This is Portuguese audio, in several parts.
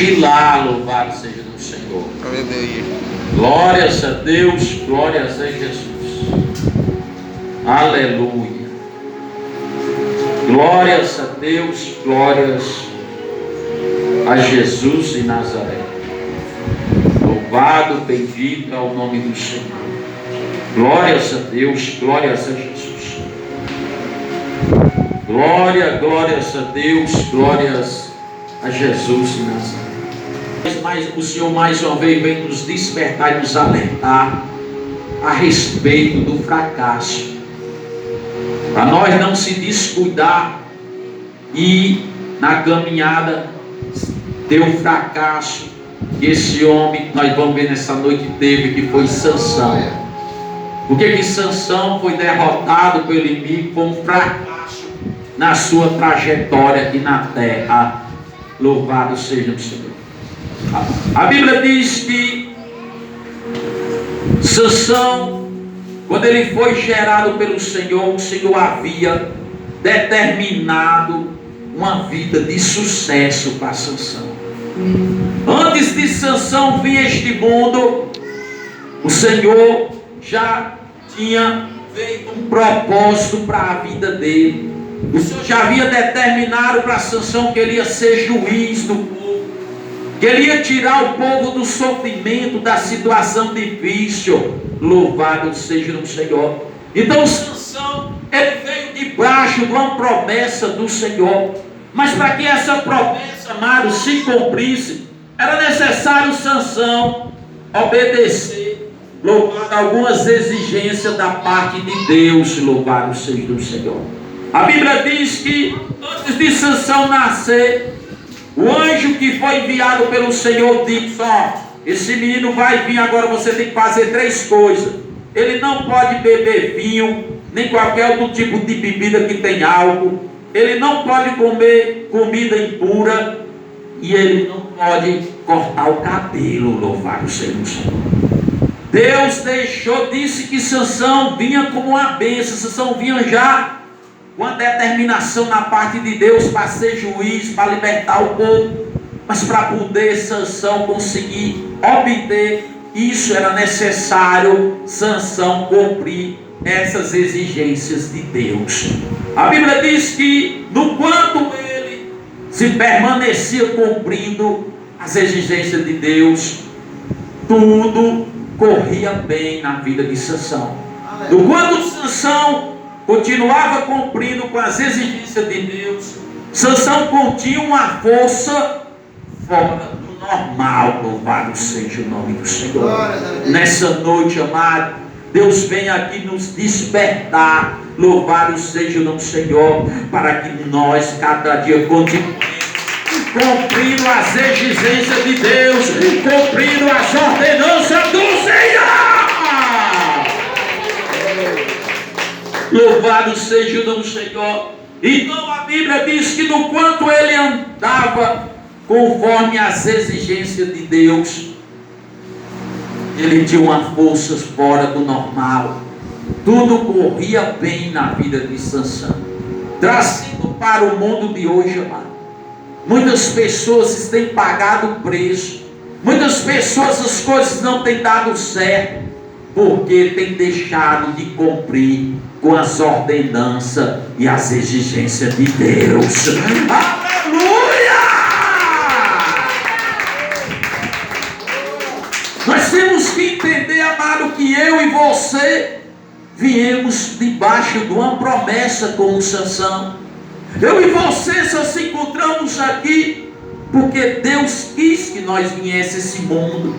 de lá, louvado seja o Senhor. Aleluia. Glórias a Deus, glórias a Jesus. Aleluia. Glórias a Deus, glórias a Jesus de Nazaré. Louvado, bendito é o nome do Senhor. Glórias a Deus, glórias a Jesus. Glórias a Deus, glórias a Jesus de Nazaré. Mas o Senhor mais uma vez vem nos despertar e nos alertar a respeito do fracasso, para nós não se descuidar e na caminhada ter um fracasso que esse homem, nós vamos ver nessa noite, teve, que foi Sansão. Por que Sansão foi derrotado pelo inimigo? Foi um fracasso na sua trajetória aqui na terra. Louvado seja o Senhor. A Bíblia diz que Sansão, quando ele foi gerado pelo Senhor, o Senhor havia determinado uma vida de sucesso para Sansão. Antes de Sansão vir a este mundo, o Senhor já tinha feito um propósito para a vida dele. O Senhor já havia determinado para Sansão que ele ia ser juiz do povo, que ele ia tirar o povo do sofrimento, da situação difícil. Louvado seja o Senhor. Então Sansão, ele veio debaixo de uma promessa do Senhor. Mas para que essa promessa, amado, se cumprisse, era necessário Sansão obedecer, louvado, algumas exigências da parte de Deus. Louvado seja o Senhor. A Bíblia diz que antes de Sansão nascer, o anjo que foi enviado pelo Senhor disse: ó, esse menino vai vir agora, você tem que fazer 3 coisas. Ele não pode beber vinho, nem qualquer outro tipo de bebida que tem álcool. Ele não pode comer comida impura. E ele não pode cortar o cabelo. Louvado seja o Senhor. Deus disse que Sansão vinha como uma bênção. Sansão vinha já com a determinação na parte de Deus para ser juiz, para libertar o povo. Mas para poder Sansão conseguir obter isso, era necessário Sansão cumprir essas exigências de Deus. A Bíblia diz que no quanto ele se permanecia cumprindo as exigências de Deus, tudo corria bem na vida de Sansão. No quanto Sansão continuava cumprindo com as exigências de Deus, Sansão continha uma força fora do normal. Louvado seja o nome do Senhor. Nessa noite, amado, Deus vem aqui nos despertar. Louvado seja o nome do Senhor, para que nós cada dia continuemos cumprindo as exigências de Deus, cumprindo as ordenanças do Senhor. Louvado seja o nome do Senhor. Então a Bíblia diz que no quanto ele andava conforme as exigências de Deus, ele tinha uma força fora do normal. Tudo corria bem na vida de Sansão. Trazendo para o mundo de hoje, amado, muitas pessoas têm pagado o preço. Muitas pessoas, as coisas não têm dado certo, porque têm deixado de cumprir com as ordenanças e as exigências de Deus. Aleluia! Nós temos que entender, amado, que eu e você viemos debaixo de uma promessa como Sansão. Eu e você só se encontramos aqui porque Deus quis que nós viéssemos a esse mundo.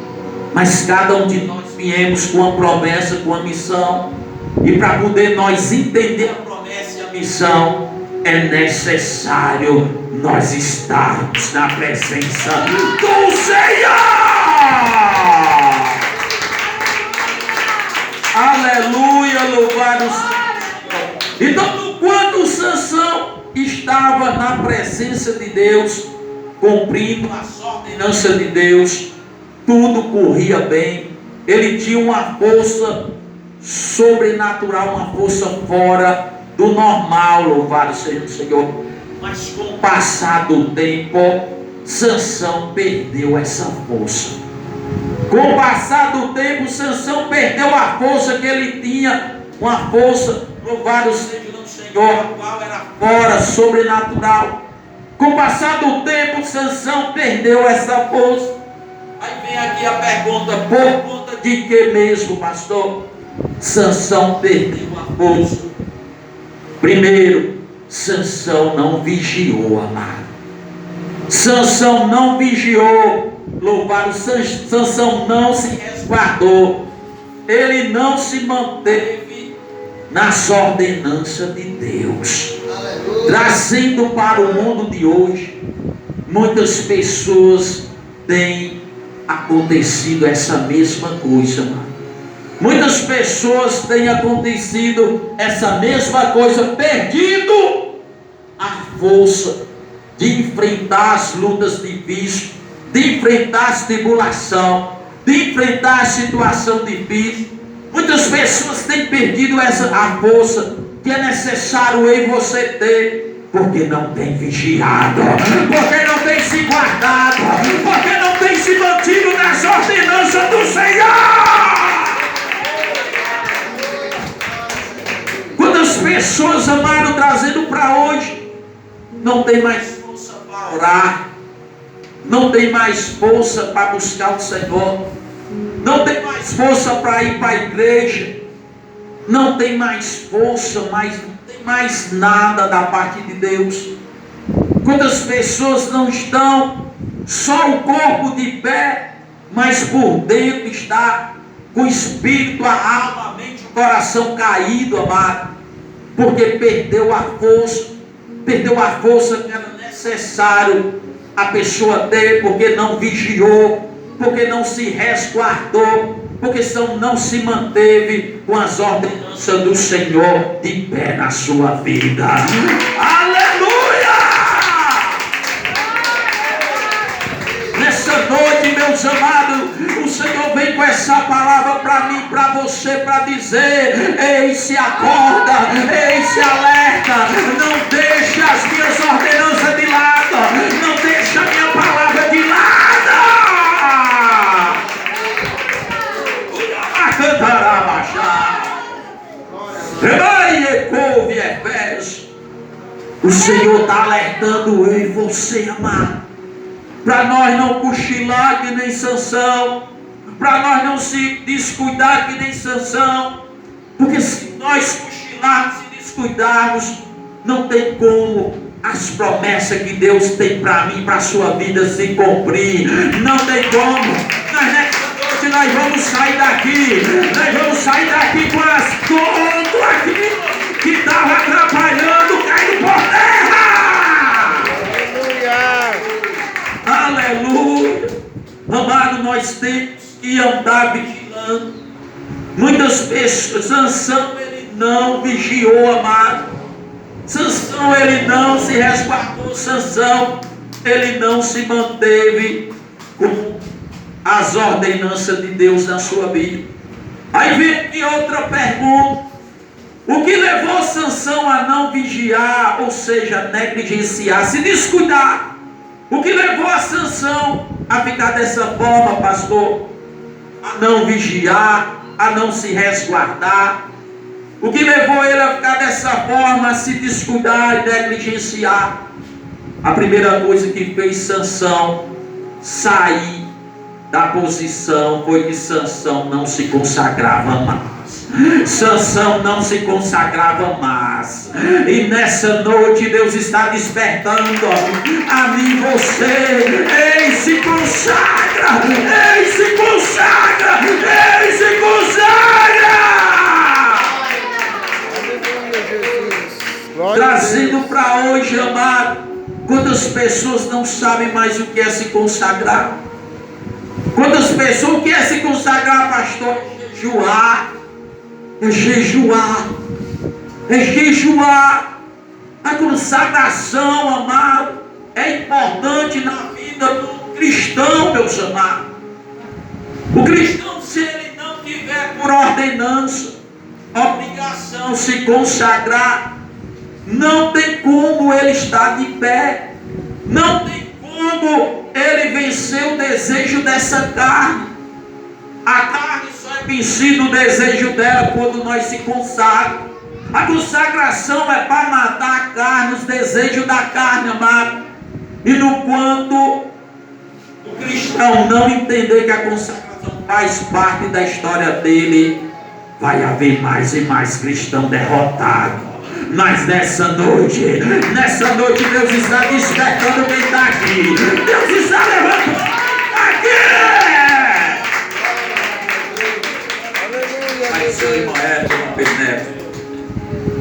Mas cada um de nós viemos com uma promessa, com uma missão. E para poder nós entender a promessa e a missão, é necessário nós estarmos na presença do Senhor. Aleluia, louvado seja. Então, quando Sansão estava na presença de Deus, cumprindo as ordenanças de Deus, tudo corria bem. Ele tinha uma força sobrenatural, uma força fora do normal. Louvado seja o Senhor. Mas com o passar do tempo, Sansão perdeu essa força. Com o passar do tempo, Sansão perdeu a força que ele tinha, uma força, louvado seja o Senhor, a qual era fora, sobrenatural. Com o passar do tempo, Sansão perdeu essa força. Aí vem aqui a pergunta: por conta de que mesmo, pastor, Sansão perdeu a força? Primeiro, Sansão não vigiou, amado. Sansão não vigiou, louvado, Sansão não se resguardou. Ele não se manteve nas ordenanças de Deus. Aleluia. Trazendo para o mundo de hoje, muitas pessoas têm acontecido essa mesma coisa, mano. Muitas pessoas têm acontecido essa mesma coisa, perdido a força de enfrentar as lutas difíceis, de enfrentar as tribulações, de enfrentar a situação difícil. Muitas pessoas têm perdido a força que é necessário eu e você ter, porque não tem vigiado, porque não tem se guardado, porque não tem se mantido nas ordenanças do Senhor. Quantas pessoas, amado, trazendo para hoje, não tem mais força para orar, não tem mais força para buscar o Senhor, não tem mais força para ir para a igreja, não tem mais força, não tem mais nada da parte de Deus. Quantas pessoas não estão só o corpo de pé, mas por dentro está com o espírito, a alma, a mente, o coração caído, amado, porque perdeu a força que era necessário a pessoa ter, porque não vigiou, porque não se resguardou, porque não se manteve com as ordenanças do Senhor de pé na sua vida. Aleluia! Nessa noite, meus amados, o Senhor vem com essa palavra para mim, para você, para dizer: ei, se acorda, ei, se alerta, não deixe as minhas ordenanças de lado, não deixe a minha palavra de lado. O Senhor está alertando eu e você, amado, para nós não cochilar que nem Sansão, para nós não se descuidar que nem Sansão, porque se nós cochilarmos e descuidarmos, não tem como as promessas que Deus tem para mim, para a sua vida se cumprir. Não tem como. Nós vamos sair daqui, com as tudo aqui que estava atrapalhando, caindo por terra. Aleluia. Amado, nós temos que andar vigilando. Muitas pessoas, Sansão, ele não vigiou, amado. Sansão, ele não se resguardou. Sansão, ele não se manteve com as ordenanças de Deus na sua vida. Aí vem aqui outra pergunta: o que levou Sansão a não vigiar, ou seja, negligenciar, se descuidar? O que levou a Sansão a ficar dessa forma, pastor? A não vigiar, a não se resguardar. O que levou ele a ficar dessa forma, a se descuidar e negligenciar? A primeira coisa que fez Sansão sair da posição foi que Sansão não se consagrava mais. Sansão não se consagrava mais. E nessa noite Deus está despertando a mim e você. Ei, se consagra! Ei, se consagra! Ei, se consagra! Trazendo para hoje, amado, quantas pessoas não sabem mais o que é se consagrar? Quantas pessoas, o que é se consagrar, pastor? Jejuar. É jejuar. É jejuar. A consagração, amado, é importante na vida do cristão, meus amados. O cristão, se ele não tiver por ordenança, obrigação, se consagrar, não tem como ele estar de pé. Não tem como como ele venceu o desejo dessa carne. A carne só é vencida, o desejo dela, quando nós se consagramos. A consagração é para matar a carne, os desejos da carne, amado. E no quanto o cristão não entender que a consagração faz parte da história dele, vai haver mais e mais cristão derrotado. Mas nessa noite Deus está despertando quem está aqui. Deus está levantando quem está aqui.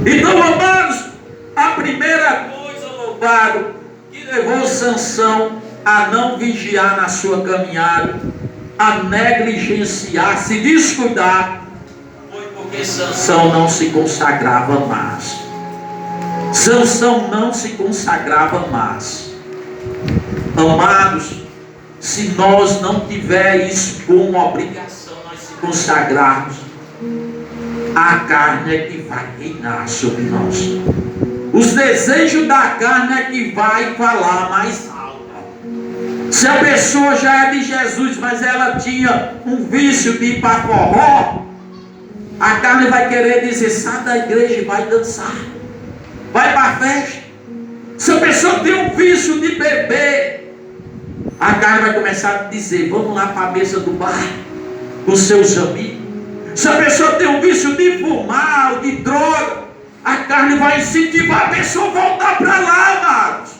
Então, amados, a primeira coisa, louvado, que levou Sansão a não vigiar na sua caminhada, a negligenciar, se descuidar, foi porque Sansão não se consagrava mais. Sansão não se consagrava mais. Amados, se nós não tivermos isso como obrigação, nós se consagrarmos, a carne é que vai reinar sobre nós. Os desejos da carne é que vai falar mais alto. Se a pessoa já é de Jesus, mas ela tinha um vício de ir para forró, a carne vai querer dizer: sai da igreja e vai dançar, vai para a festa. Se a pessoa tem um vício de beber, a carne vai começar a dizer: vamos lá para a mesa do bar com seus amigos. Se a pessoa tem um vício de fumar ou de droga, a carne vai incentivar a pessoa a voltar para lá, amados.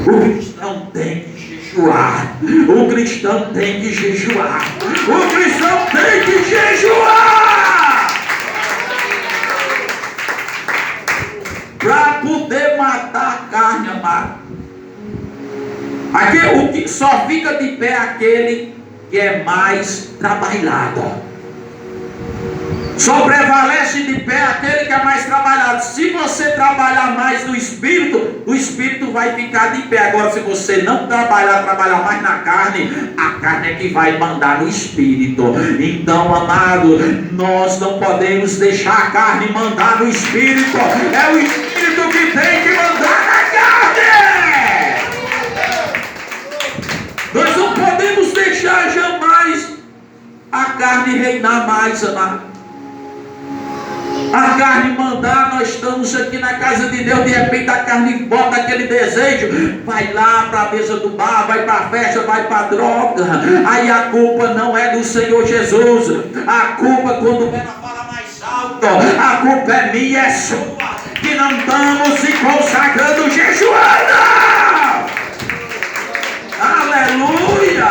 O cristão tem que jejuar. O cristão tem que jejuar. O cristão tem que jejuar para poder matar a carne, amado. O que só fica de pé aquele que é mais trabalhado. Só prevalece de pé aquele que é mais trabalhado. Se você trabalhar mais no Espírito, o Espírito vai ficar de pé. Agora, se você não trabalhar mais na carne, a carne é que vai mandar no Espírito. Então, amado, nós não podemos deixar a carne mandar no Espírito. É o Espírito que tem que mandar na carne. Nós não podemos deixar jamais a carne reinar mais, amado. A carne mandar, nós estamos aqui na casa de Deus, de repente a carne bota aquele desejo, vai lá para a mesa do bar, vai para a festa, vai para a droga. Aí a culpa não é do Senhor Jesus. A culpa, quando ela fala mais alto, a culpa é minha, é sua, que não estamos se consagrando, jejuando. Aleluia.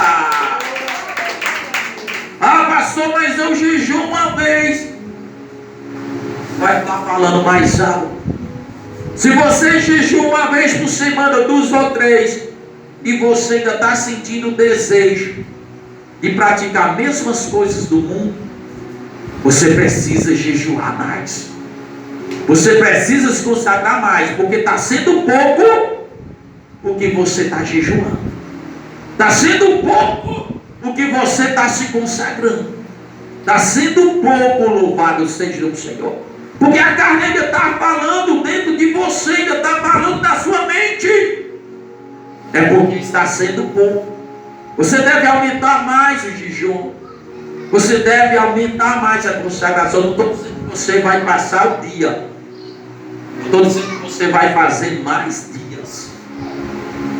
Ah, pastor, mas eu jejuo uma vez. Vai estar falando mais alto. Se você jejua uma vez por semana, 2 ou 3, e você ainda está sentindo o desejo de praticar as mesmas coisas do mundo, você precisa jejuar mais. Você precisa se consagrar mais, porque está sendo pouco o que você está jejuando. Está sendo pouco o que você está se consagrando. Está sendo pouco, louvado seja o Senhor. Porque a carne ainda está falando dentro de você, ainda está falando da sua mente. É porque está sendo pouco. Você deve aumentar mais o jejum. Você deve aumentar mais a consagração. Não estou dizendo que você vai passar o dia. Estou dizendo que você vai fazer mais dias.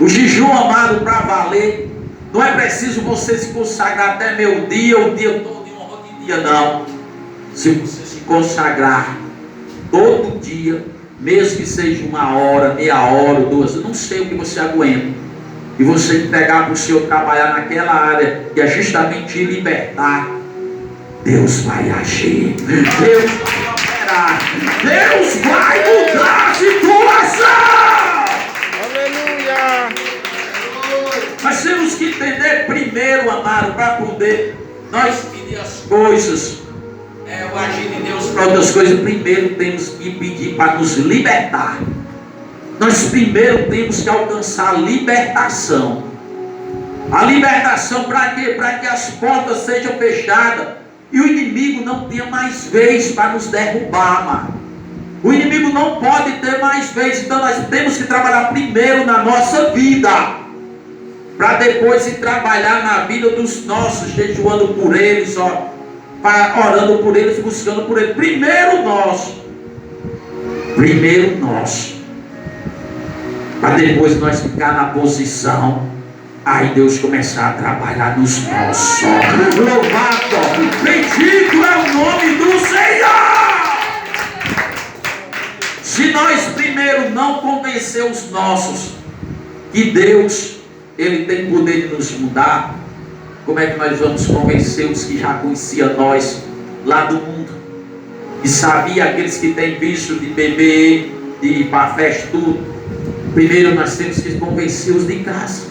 O jejum, amado, para valer, não é preciso você se consagrar até meio dia, o dia todo, um monte de dia, não. Se você se consagrar todo dia, mesmo que seja 1 hora, meia hora, 2, eu não sei o que você aguenta, e você entregar para o Senhor trabalhar naquela área que é justamente libertar, Deus vai agir, Deus vai operar, Deus vai mudar a situação. Aleluia. Nós temos que entender primeiro, amado, para poder nós pedir as coisas, o agir de Deus para outras coisas. Primeiro temos que pedir para nos libertar. Nós primeiro temos que alcançar a libertação. A libertação para quê? Para que as portas sejam fechadas e o inimigo não tenha mais vez para nos derrubar, mano. O inimigo não pode ter mais vez. Então nós temos que trabalhar primeiro na nossa vida. para depois ir trabalhar na vida dos nossos, jejuando por eles, orando por eles, buscando por eles. Primeiro nós, para depois nós ficar na posição, aí Deus começar a trabalhar nos nossos. Louvado, bendito é o nome do Senhor. Se nós primeiro não convencer os nossos que Deus, Ele tem poder de nos mudar, como é que nós vamos convencer os que já conheciam nós lá do mundo? E sabia aqueles que têm visto de beber, de ir para a festa, tudo. Primeiro nós temos que convencer os de casa,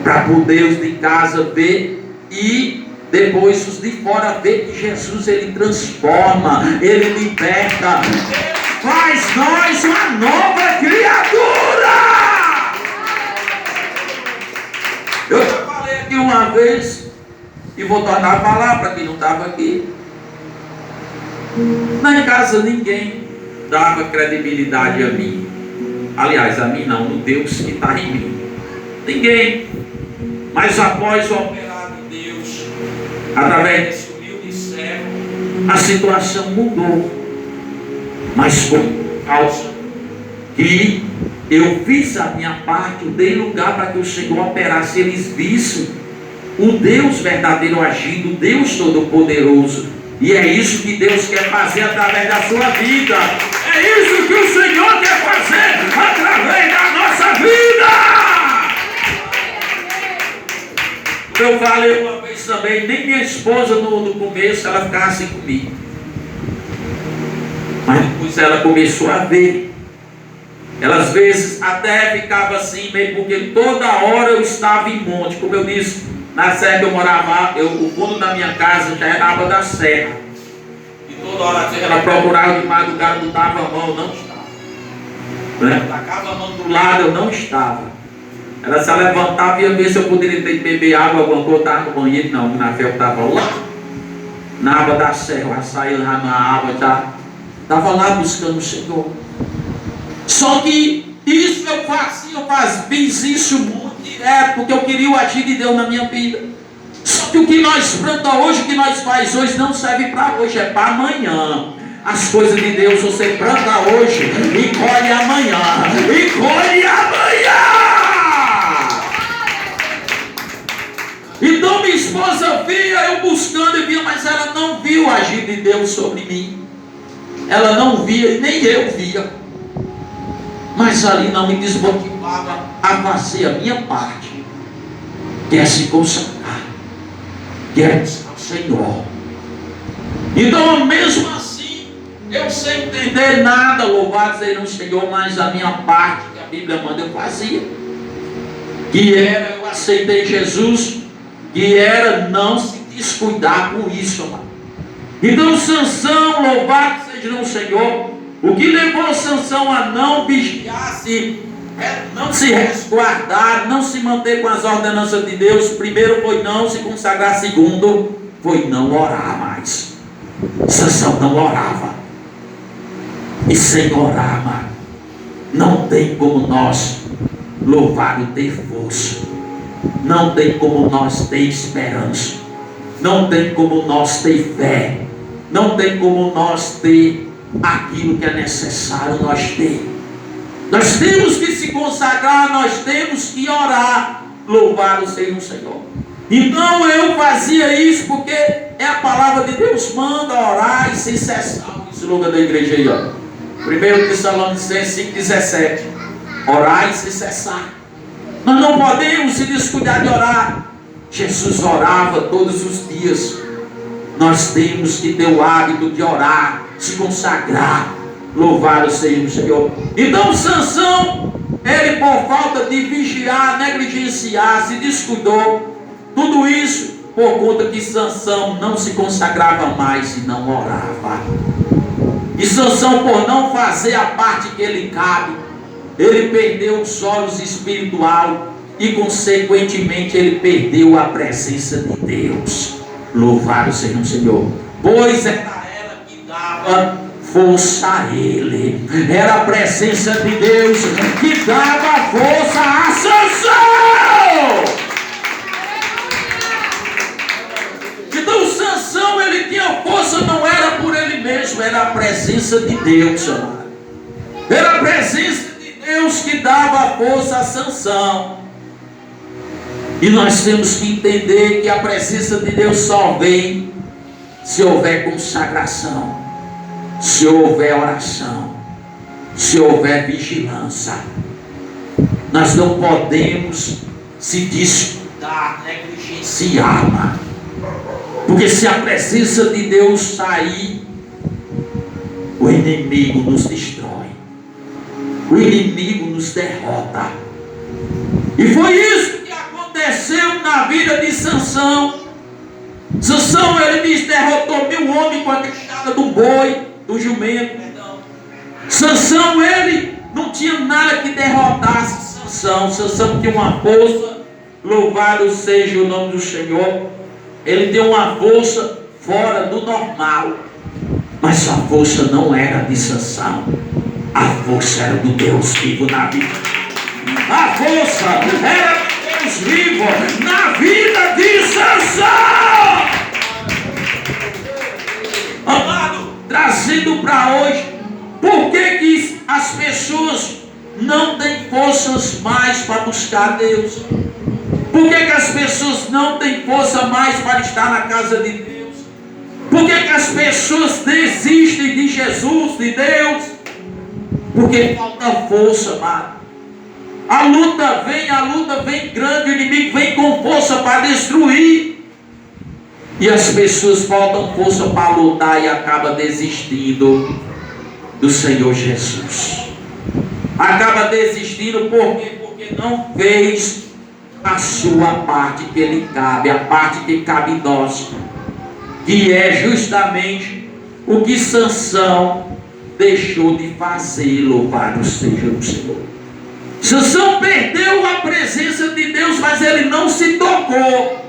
para poder os de casa ver, e depois os de fora ver que Jesus, Ele transforma, Ele liberta, faz nós uma nova criatura. Eu já falei aqui uma vez, e vou tornar a falar para quem não estava aqui. Na casa ninguém dava credibilidade a mim. Aliás, a mim não, no Deus que está em mim. Ninguém. Mas após o operar de Deus, através desse humilde servo, a situação mudou. Mas foi por causa que eu fiz a minha parte, eu dei lugar para que o Senhor operasse, eles vissem o Deus verdadeiro agindo, o Deus todo-poderoso. E é isso que Deus quer fazer através da sua vida. É isso que o Senhor quer fazer através da nossa vida. Eu falei uma vez também, nem minha esposa no começo ela ficava assim comigo. Mas depois ela começou a ver. Ela às vezes até ficava assim, meio porque toda hora eu estava em monte, como eu disse. Na serra que eu morava, o fundo da minha casa já era a aba da serra. E toda hora ela procurava de madrugada, botava a mão, eu não estava. Né? Tacava a mão do lado, eu não estava. Ela se levantava e ia ver se eu poderia ter que beber água, alguma coisa, eu estava no banheiro, não, na fé eu estava lá. Na aba da serra, eu saía lá na aba, já estava lá buscando o Senhor. Só que isso eu fiz isso muito direto, porque eu queria o agir de Deus na minha vida. Só que o que nós plantamos hoje, o que nós faz hoje, não serve para hoje, é para amanhã. As coisas de Deus você planta hoje e colhe amanhã. E colhe amanhã. Então minha esposa via eu buscando e via, mas ela não viu o agir de Deus sobre mim. Ela não via e nem eu via. Mas ali não me desmotivava a fazer a minha parte, que é se consagrar, que é buscar o Senhor. Então, mesmo assim, eu sem entender nada, louvado seja o Senhor, mas a minha parte, que a Bíblia manda, eu fazia. Que era, eu aceitei Jesus, que era não se descuidar com isso, amado. Então, Sansão, louvado seja o Senhor, o que levou Sansão a não vigiar, não se resguardar, não se manter com as ordenanças de Deus, primeiro foi não se consagrar, segundo foi não orar mais. Sansão não orava. E sem orar, mano, não tem como nós louvar o ter força. Não tem como nós ter esperança. Não tem como nós ter fé. Não tem como nós ter aquilo que é necessário nós ter. Nós temos que se consagrar, nós temos que orar, louvar o Senhor. Então eu fazia isso porque é a palavra de Deus, manda orar e sem cessar. O slogan da igreja aí, ó. 1 Tessalonicenses 5,17. Orar e sem cessar. Nós não podemos se descuidar de orar. Jesus orava todos os dias. Nós temos que ter o hábito de orar, se consagrar, louvar o Senhor. Então Sansão, ele por falta de vigiar, negligenciar, se descuidou. Tudo isso por conta que Sansão não se consagrava mais e não orava. E Sansão, por não fazer a parte que ele cabe, ele perdeu os olhos espirituais e consequentemente ele perdeu a presença de Deus. Louvado seja o Senhor. Pois era ela que dava força a ele. Era a presença de Deus que dava força a Sansão. era a presença de Deus, amado. Era a presença de Deus que dava força a Sansão. E nós temos que entender que a presença de Deus só vem se houver consagração, se houver oração, se houver vigilância. Nós não podemos se descuidar, negligenciar, amado. Porque se a presença de Deus sair, o inimigo nos destrói, o inimigo nos derrota. E foi isso que aconteceu na vida de Sansão. Sansão, ele diz, derrotou 1000 homens com a queixada do boi, do jumento, perdão. Sansão, ele não tinha nada que derrotasse Sansão. Sansão tinha uma força, louvado seja o nome do Senhor. Ele tem uma força fora do normal. Mas a força não era de Sansão. A força era do Deus vivo na vida. A força era do Deus vivo na vida de Sansão. Amado, trazendo para hoje, por que as pessoas não têm forças mais para buscar Deus? Por que as pessoas não têm força mais para estar na casa de Deus? Por que as pessoas desistem de Jesus, de Deus? Porque falta força, amado. A luta vem grande, o inimigo vem com força para destruir. E as pessoas faltam força para lutar e acabam desistindo do Senhor Jesus. Acaba desistindo porque não fez a sua parte que lhe cabe, a parte que cabe em nós, que é justamente o que Sansão deixou de fazer. Louvado seja o Senhor. Sansão perdeu a presença de Deus, mas ele não se tocou.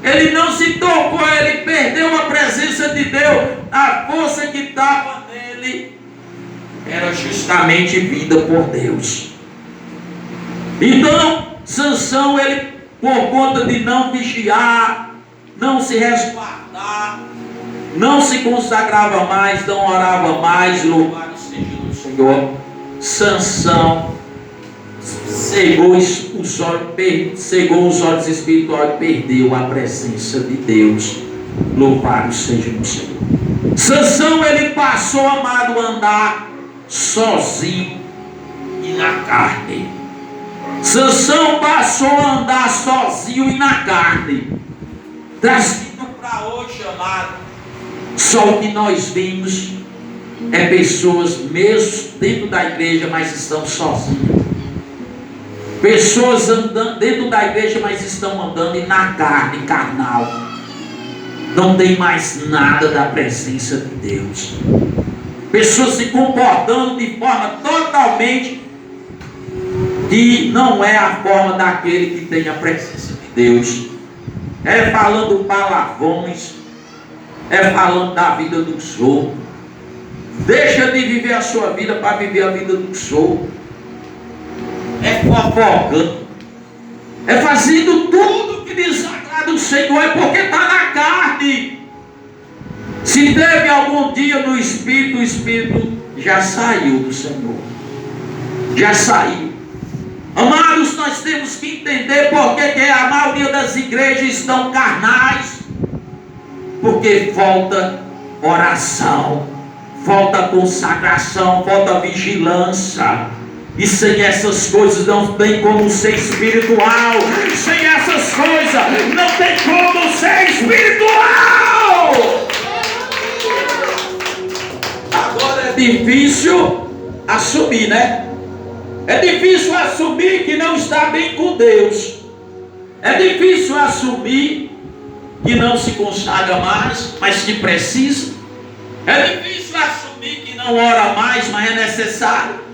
Ele não se tocou, ele perdeu a presença de Deus. A força que estava nele era justamente vida por Deus. Então, Sansão, ele, por conta de não vigiar, não se resguardar, não se consagrava mais, não orava mais, louvado seja o Senhor, Sansão cegou os olhos espirituais e perdeu a presença de Deus. Louvado seja o Senhor. Sansão, ele passou, amado, a andar sozinho e na carne. Sansão passou a andar sozinho e na carne. Trazendo para hoje, amado, só o que nós vimos é pessoas mesmo dentro da igreja, mas estão sozinhas. Pessoas andando dentro da igreja, mas estão andando e na carne, carnal. Não tem mais nada da presença de Deus. Pessoas se comportando de forma totalmente que não é a forma daquele que tem a presença de Deus. É falando palavrões, é falando da vida dos outros. Deixa de viver a sua vida para viver a vida dos outros. É fofocando, é fazendo tudo que desagrada o Senhor, é porque está na carne. Se teve algum dia no Espírito, o Espírito já saiu do Senhor, já saiu. Amados, nós temos que entender porque que a maioria das igrejas estão carnais, porque falta oração, falta consagração, falta vigilância. E sem essas coisas não tem como ser espiritual. Sem essas coisas não tem como ser espiritual. Agora é difícil assumir, né? É difícil assumir que não está bem com Deus. É difícil assumir que não se consagra mais, mas que precisa. É difícil assumir que não ora mais, mas é necessário.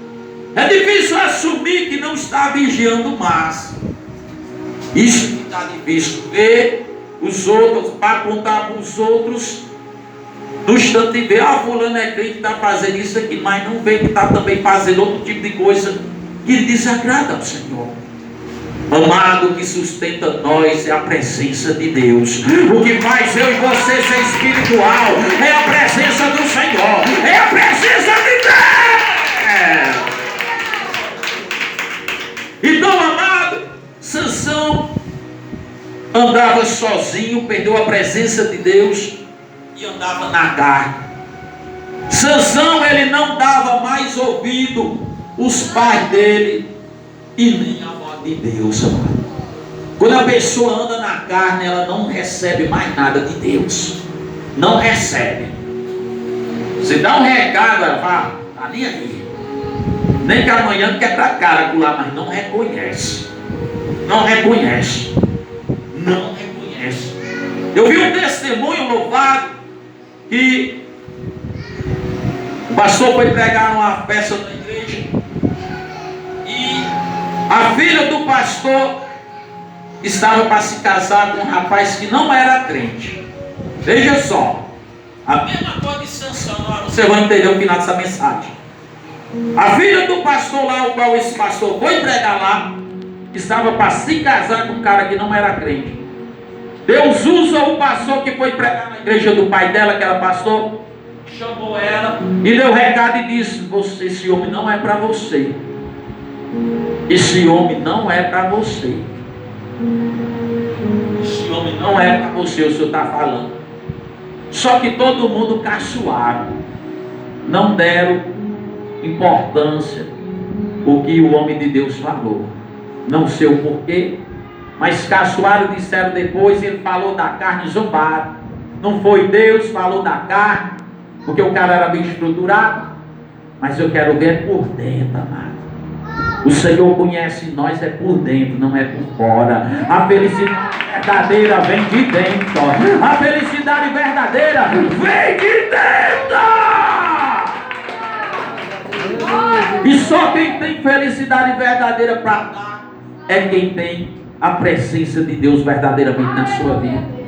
É difícil assumir que não está vigiando mais. Isso que está difícil. Ver os outros, para apontar para os outros, no instante de ver, fulano é crente que está fazendo isso aqui, mas não vê que está também fazendo outro tipo de coisa que desagrada ao Senhor. Amado, o que sustenta nós é a presença de Deus. O que faz eu e você ser espiritual é a presença do Senhor, é a presença de Deus. Então, amado, Sansão andava sozinho, perdeu a presença de Deus e andava na carne. Sansão, ele não dava mais ouvido os pais dele e nem a voz de Deus, amado. Quando a pessoa anda na carne, ela não recebe mais nada de Deus. Não recebe. Você dá um recado, ela fala, tá nem aqui. Nem que amanhã quebra a cara lá, mas não reconhece. Não reconhece. Não reconhece. Eu vi um testemunho louvado que o pastor foi pregar numa festa da igreja e a filha do pastor estava para se casar com um rapaz que não era crente. Veja só, a mesma coisa de Sansão. Você vai entender o final dessa mensagem. A filha do pastor lá, o qual esse pastor foi pregar lá, estava para se casar com um cara que não era crente. Deus usa o pastor que foi pregar na igreja do pai dela, que era pastor, chamou ela e deu recado e disse: esse homem não é para você. Esse homem não é para você. Esse homem não é para você, o senhor está falando. Só que todo mundo caçoaram, não deram importância o que o homem de Deus falou. Não sei o porquê, mas caçoaram, disseram depois, ele falou da carne, zombaram. Não foi Deus, falou da carne, porque o cara era bem estruturado. Mas eu quero ver por dentro, amado. O Senhor conhece nós é por dentro, não é por fora. A felicidade verdadeira vem de dentro. A felicidade verdadeira vem de dentro. E só quem tem felicidade verdadeira para dar é quem tem a presença de Deus verdadeiramente na sua vida.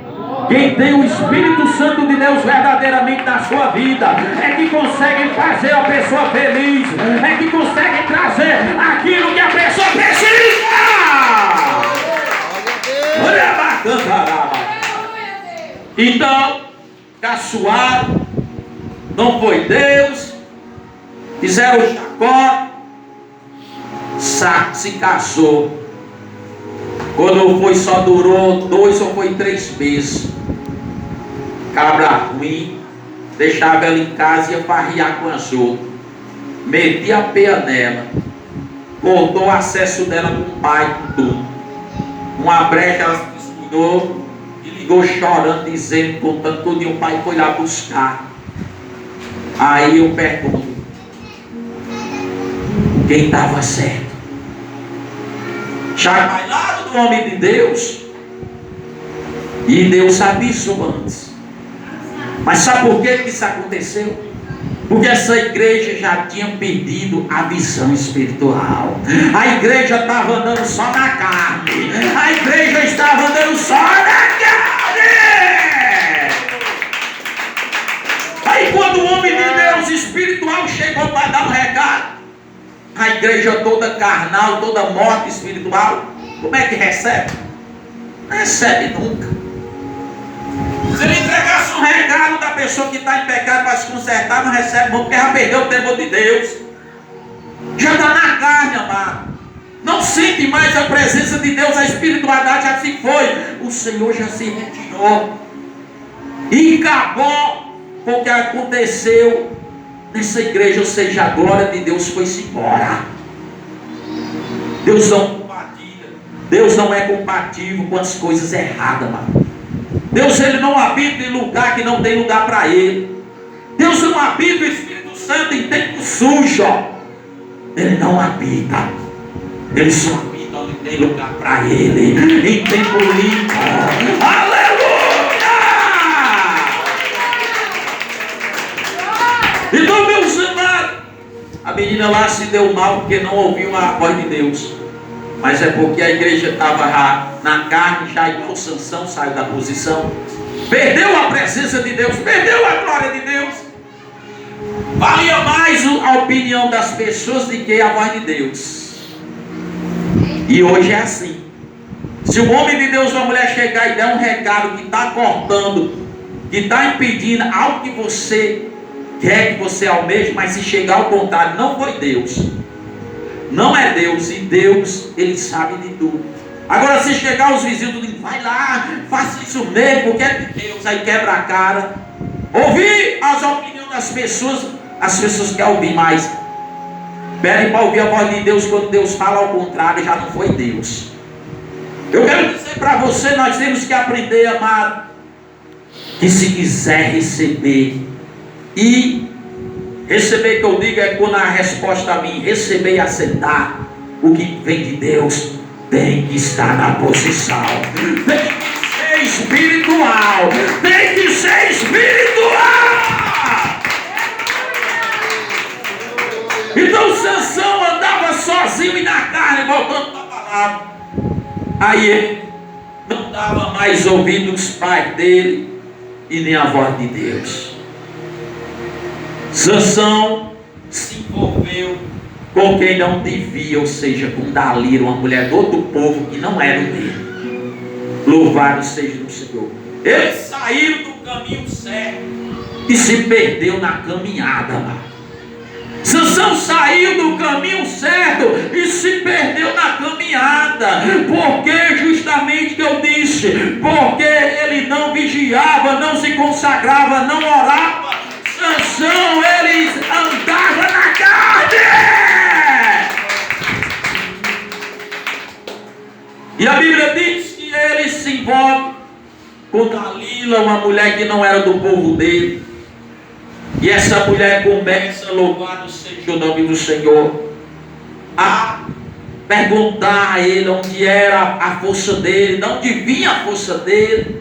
Quem tem o Espírito Santo de Deus verdadeiramente na sua vida é que consegue fazer a pessoa feliz, é que consegue trazer aquilo que a pessoa precisa. Então, caçoaram, não foi Deus, fizeram o chacó, se casou. Quando foi, só durou 2 ou foi 3 meses. Cabra ruim, deixava ela em casa e ia farriar com as outras. Metia a peia nela, cortou o acesso dela com o pai, com tudo. Uma brecha ela se descuidou e ligou chorando, dizendo, contando tudo, e o pai foi lá buscar. Aí eu pergunto, quem estava certo? Chacoalhado do homem de Deus, e Deus avisou antes. Mas sabe por que isso aconteceu? Porque essa igreja já tinha perdido a visão espiritual. A igreja estava andando só na carne. A igreja estava andando só na carne. Aí quando o homem de Deus espiritual chegou para dar um recado, a igreja toda carnal, toda morta espiritual, como é que recebe? Não recebe nunca. Se ele entregasse um recado da pessoa que está em pecado para se consertar, não recebe não, porque já perdeu o tempo de Deus. Já está na carne, amado. Não sente mais a presença de Deus, a espiritualidade já se foi. O Senhor já se retirou. E acabou com o que aconteceu nessa igreja, ou seja, a glória de Deus foi-se embora. Deus não compartilha. Deus não é compatível com as coisas erradas, mano. Deus, ele não habita em lugar que não tem lugar para ele. Deus não habita o Espírito Santo em tempo sujo. Ele não habita. Ele só habita onde tem lugar para ele, em tempo limpo. Aleluia! Então, meus amados, a menina lá se deu mal porque não ouviu a voz de Deus. Mas é porque a igreja estava na carne, já igual Sansão, saiu da posição. Perdeu a presença de Deus, perdeu a glória de Deus. Valia mais a opinião das pessoas do que a voz de Deus. E hoje é assim. Se o homem de Deus ou a mulher chegar e der um recado que está cortando, que está impedindo algo que você quer, que você almeja, mas se chegar ao contrário, não foi Deus. Não é Deus, e Deus, Ele sabe de tudo. Agora, se chegar os vizinhos, dizem, vai lá, faça isso mesmo, porque é de Deus, aí quebra a cara. Ouvir as opiniões das pessoas, as pessoas querem ouvir mais. Pedem para ouvir a voz de Deus, quando Deus fala ao contrário, já não foi Deus. Eu quero dizer para você, nós temos que aprender, amado, que se quiser receber, e receber que eu digo é quando a resposta a mim, receber e aceitar o que vem de Deus, tem que estar na posição, tem que ser espiritual, tem que ser espiritual. Então Sansão andava sozinho e na carne, voltando para a palavra. Aí ele não dava mais ouvindo os pais dele e nem a voz de Deus. Sansão se envolveu com quem não devia, ou seja, com Dalila, uma mulher do outro povo que não era o dele. Louvado seja o Senhor. Ele saiu do caminho certo e se perdeu na caminhada lá. Sansão saiu do caminho certo e se perdeu na caminhada. Porque justamente que eu disse, porque ele não vigiava, não se consagrava, não orava. Sansão, ele andava na carne. E a Bíblia diz que ele se envolve com Dalila, uma mulher que não era do povo dele. E essa mulher começa, louvado seja o nome do Senhor, a perguntar a ele onde era a força dele, de onde vinha a força dele.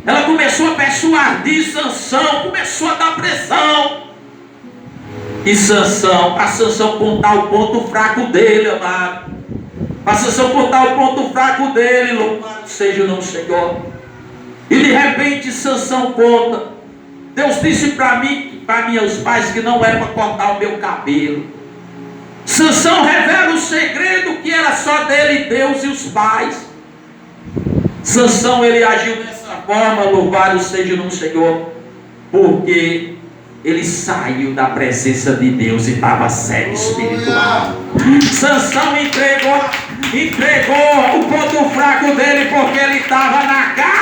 Ela começou a persuadir Sansão, começou a dar pressão. E Sansão, para Sansão contar o ponto fraco dele, amado. Para Sansão contar o ponto fraco dele, louvado seja o nome do Senhor. E de repente Sansão conta. Deus disse para mim, para meus pais, que não era para cortar o meu cabelo. Sansão revela o segredo que era só dele, Deus e os pais. Sansão, ele agiu dessa forma, louvado seja o Senhor, porque ele saiu da presença de Deus e estava sério espiritual. Sansão entregou o ponto fraco dele, porque ele estava na carne.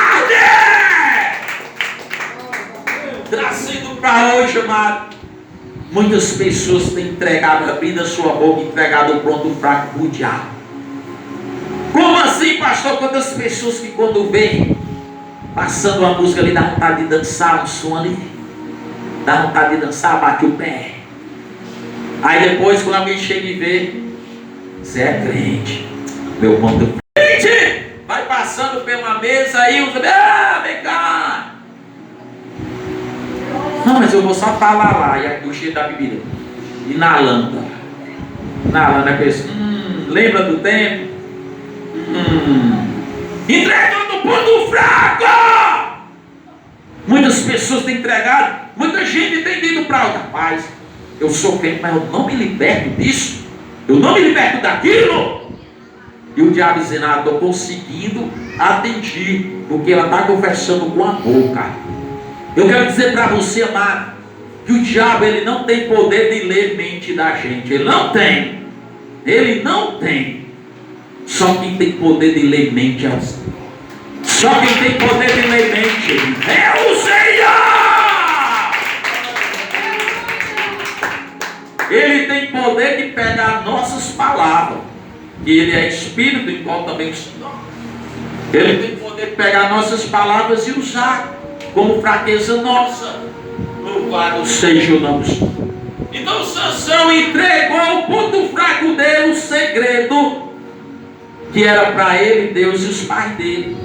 Trazendo para hoje, amado, muitas pessoas têm entregado, abrindo a sua boca, entregado o ponto fraco para o diabo. Como assim, pastor? Quantas pessoas que quando vem passando uma música ali, dá vontade de dançar, um som ali, dá vontade de dançar, bate o pé. Aí depois, quando alguém chega e vê, você é crente, meu ponto crente, vai passando pela mesa aí, vem cá. Não, mas eu vou só falar lá, e aqui o cheiro da bebida. E na lâmpada, a pessoa, lembra do tempo? Entregando o ponto fraco. Muitas pessoas têm entregado, muita gente tem ido para outra paz. Eu sou crente, mas eu não me liberto disso, eu não me liberto daquilo. E o diabo dizendo, estou conseguindo atingir, porque ela está conversando com a boca. Eu quero dizer para você, amado, que o diabo, ele não tem poder de ler mente da gente. Ele não tem. Só quem tem poder de ler mente é o Senhor. Só quem tem poder de ler mente é o Senhor. Ele tem poder de pegar nossas palavras, que ele é espírito, igual também o Senhor. Ele tem poder de pegar nossas palavras e usar como fraqueza nossa. Louvado seja o nome do Senhor. Então Sansão entregou o ponto fraco dele, o segredo que era para ele, Deus e os pais dele.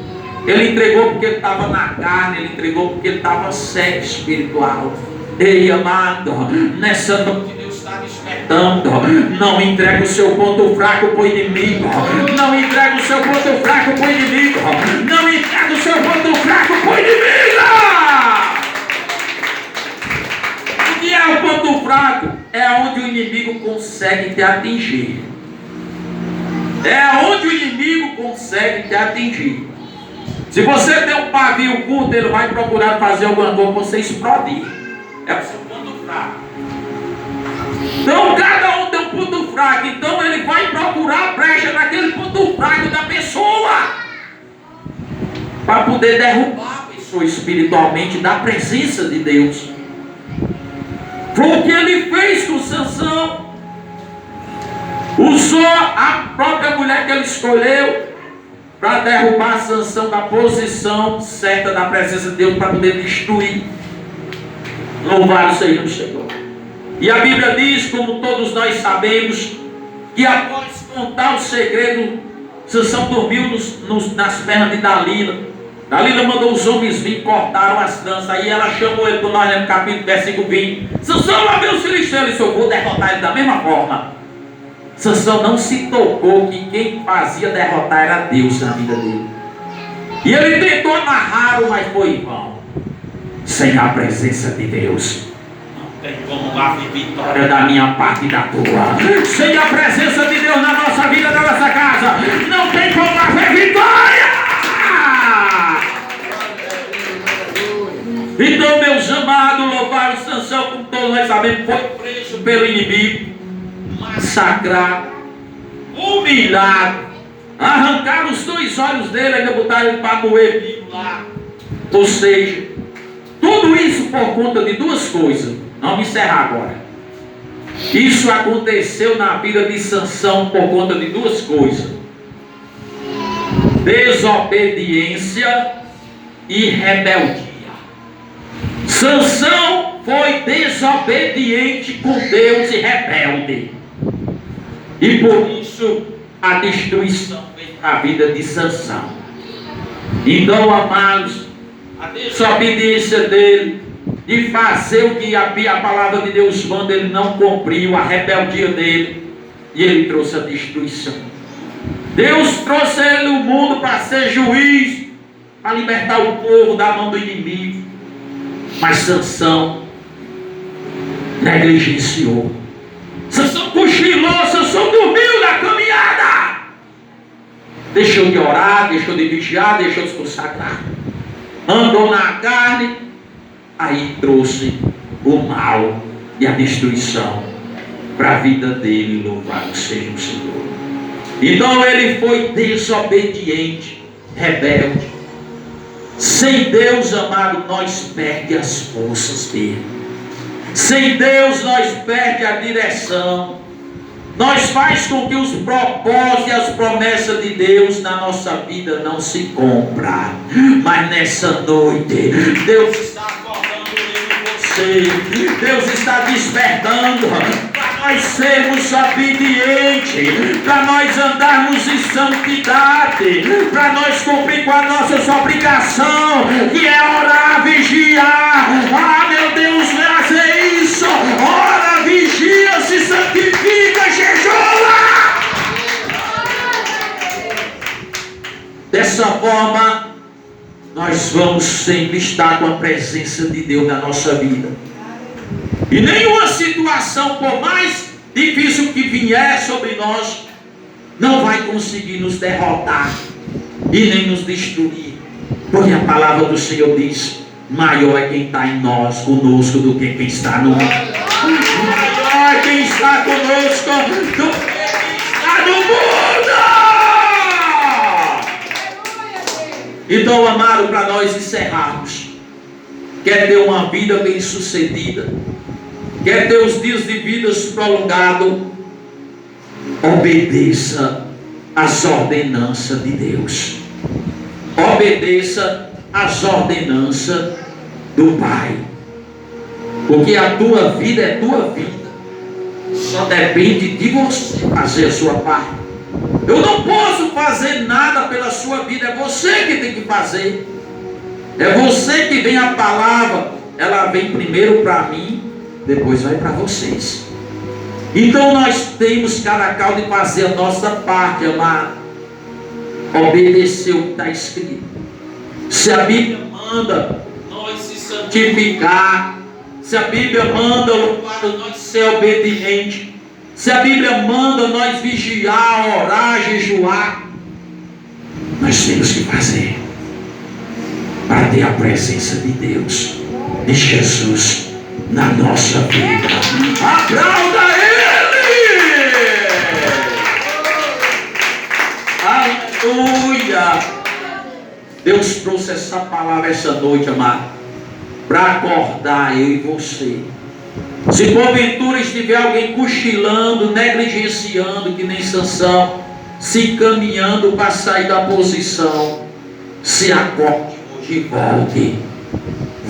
Ele entregou porque ele estava na carne, ele entregou porque ele estava cego espiritual. Ei, amado, nessa noite Deus está despertando. Não entregue o seu ponto fraco para o inimigo. Não entregue o seu ponto fraco para o inimigo. Não entregue o seu ponto fraco para o inimigo. O que é o ponto fraco? É onde o inimigo consegue te atingir. É onde o inimigo consegue te atingir. Se você tem um pavio curto, ele vai procurar fazer alguma coisa para você explodir. É o seu ponto fraco. Então cada um tem um ponto fraco. Então ele vai procurar a brecha naquele ponto fraco da pessoa, para poder derrubar a pessoa espiritualmente da presença de Deus. Foi o que ele fez com Sansão. Usou a própria mulher que ele escolheu para derrubar Sansão da posição certa da presença de Deus, para poder destruir. Louvado seja o Senhor. E a Bíblia diz, como todos nós sabemos, que após contar o segredo, Sansão dormiu nas pernas de Dalila. Dalila mandou os homens vir, cortaram as tranças. Aí ela chamou ele, nós lemos capítulo, versículo 20. Sansão, lá veio os filisteus. Ele disse: eu vou derrotar ele da mesma forma. Sansão não se tocou que quem fazia derrotar era Deus na vida dele. E ele tentou amarrá-lo, mas foi em vão. Sem a presença de Deus, não tem como haver vitória da minha parte e da tua. Sem a presença de Deus na nossa vida, na nossa casa, não tem como haver vitória. Então, meus amados, louvaram Sansão, como todos nós sabemos, foi preso pelo inimigo, massacrado, humilhado, arrancaram os 2 olhos dele, ainda botaram ele para moer vivo lá. Ou seja, tudo isso por conta de 2 coisas. Vamos encerrar agora. Isso aconteceu na vida de Sansão por conta de 2 coisas: desobediência e rebeldia. Sansão foi desobediente com Deus e rebelde, e por isso a destruição veio para a vida de Sansão. Então, amados, a desobediência dele de fazer o que a palavra de Deus manda, ele não cumpriu, a rebeldia dele, e ele trouxe a destruição. Deus trouxe ele no mundo para ser juiz, para libertar o povo da mão do inimigo. Mas Sansão negligenciou. Sansão cochilou, Sansão dormiu na caminhada. Deixou de orar, deixou de vigiar, deixou de se consagrar. Andou na carne, aí trouxe o mal e a destruição para a vida dele. Louvado seja o Senhor. Então ele foi desobediente, rebelde. Sem Deus, amado, nós perdemos as forças dele. Sem Deus, nós perdemos a direção. Nós faz com que os propósitos e as promessas de Deus na nossa vida não se cumpram. Mas nessa noite, Deus está acordando eu e você. Deus está despertando para nós sermos obedientes, para nós andarmos em santidade, para nós cumprir com a nossa obrigação, que é orar, vigiar. Ah, meu Deus, fazer isso. Ora, vigia, se santifica, jejua. Dessa forma, nós vamos sempre estar com a presença de Deus na nossa vida. E nenhuma situação, por mais difícil que vier sobre nós, não vai conseguir nos derrotar e nem nos destruir. Porque a palavra do Senhor diz: maior é quem está em nós, conosco, do que quem está no mundo. Maior é quem está conosco do que quem está no mundo. Então, amado, para nós encerrarmos, quer ter uma vida bem sucedida, quer ter os dias de vida prolongados, obedeça às ordenanças de Deus. Obedeça às ordenanças do Pai. Porque a tua vida é tua vida. Só depende de você fazer a sua parte. Eu não posso fazer nada pela sua vida. É você que tem que fazer. É você que vem a palavra. Ela vem primeiro para mim, depois vai para vocês. Então nós temos cada qual de fazer a nossa parte, amado. Obedecer o que está escrito. Se a Bíblia manda nós se santificar, se a Bíblia manda nós ser obedientes, Se a Bíblia manda nós vigiar, orar, jejuar, nós temos que fazer para ter a presença de Deus, de Jesus na nossa vida. Aplauda Ele! Aleluia! Deus trouxe essa palavra essa noite, amado, para acordar eu e você. Se porventura estiver alguém cochilando, negligenciando, que nem Sansão, se encaminhando para sair da posição, se acorde hoje e volte.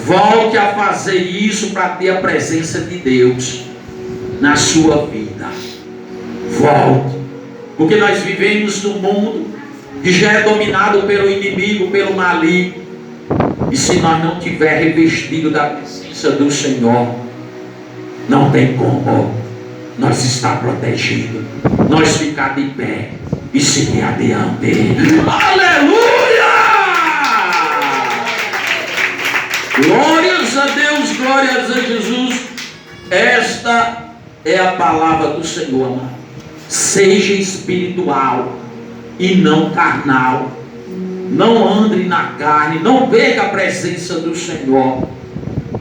Volte a fazer isso para ter a presença de Deus na sua vida. Volte. Porque nós vivemos num mundo que já é dominado pelo inimigo, pelo maligno. E se nós não tiver revestido da presença do Senhor, não tem como nós estar protegidos, nós ficar de pé e seguir adiante. Aleluia! Glórias a Deus, glórias a Jesus. Esta é a palavra do Senhor, amado. Seja espiritual e não carnal. Não ande na carne, não perca a presença do Senhor.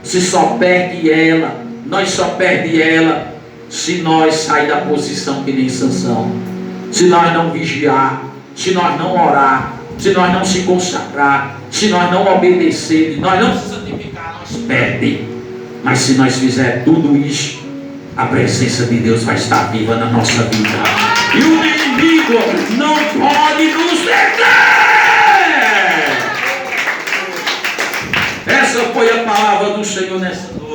Se só perde ela, nós só perde ela se nós sair da posição que nem Sansão. Se nós não vigiar, se nós não orar, se nós não se consagrar, se nós não obedecer, nós não se santificar, nós perde. Mas se nós fizer tudo isso, a presença de Deus vai estar viva na nossa vida. E o inimigo não pode nos deter. Essa foi a palavra do Senhor nessa noite.